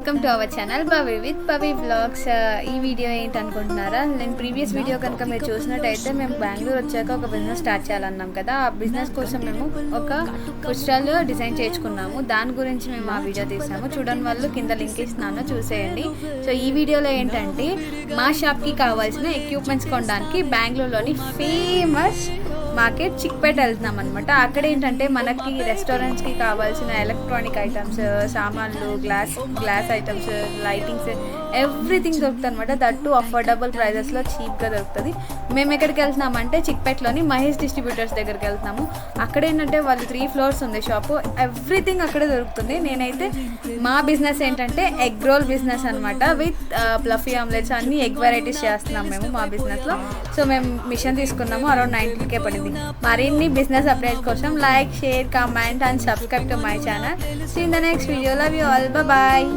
Welcome to our channel Pavi with Pavi blogs. ఈ video ఏంటనుకుంటున్నారా? నేను ప్రీవియస్ వీడియో కనుక మీరు చూసినట్టయితే మేము బెంగళూరు వచ్చాక ఒక బిజినెస్ స్టార్ట్ చేయాలన్నాం కదా. ఆ బిజినెస్ కోసం మేము ఒక ఫుడ్ స్టాల్ డిజైన్ చేసుకున్నాము. దాని గురించి మేము ఆ వీడియో తీసాము. చూడని వాళ్ళు కింద లింక్ ఇస్తున్నాను, చూసేయండి. సో ఈ వీడియోలో ఏంటంటే మా షాప్కి కావాల్సిన ఎక్విప్మెంట్స్ కొనడానికి బెంగళూరులోని ఫేమస్ మార్కెట్ చిక్పేట వెళ్తున్నాం అనమాట. అక్కడ ఏంటంటే మనకి రెస్టారెంట్స్కి కావాల్సిన ఎలక్ట్రానిక్ ఐటమ్స్, సామాన్లు, గ్లాస్ ఐటమ్స్, లైటింగ్స్, ఎవ్రీథింగ్ దొరుకుతుంది అనమాట. దట్టు అఫోర్డబుల్ ప్రైజెస్లో చీప్గా దొరుకుతుంది. మేము ఎక్కడికి వెళ్తున్నామంటే చిక్పేటలోని మహేష్ డిస్ట్రిబ్యూటర్స్ దగ్గరికి వెళ్తున్నాము. అక్కడ ఏంటంటే వాళ్ళు 3 floors ఉంది షాపు. ఎవ్రీథింగ్ అక్కడే దొరుకుతుంది. నేనైతే మా బిజినెస్ ఏంటంటే ఎగ్ రోల్ బిజినెస్ అనమాట. విత్ ఫ్లఫీ ఆమ్లెట్స్, అన్ని ఎగ్ వెరైటీస్ చేస్తున్నాం మేము మా బిజినెస్లో. సో మేము మిషన్ తీసుకున్నాము, అరౌండ్ 90K పడింది. మరిన్ని బిజినెస్ అప్డేట్స్ కోసం like, share, comment and subscribe to my channel. See in the next video. Love you all. Bye.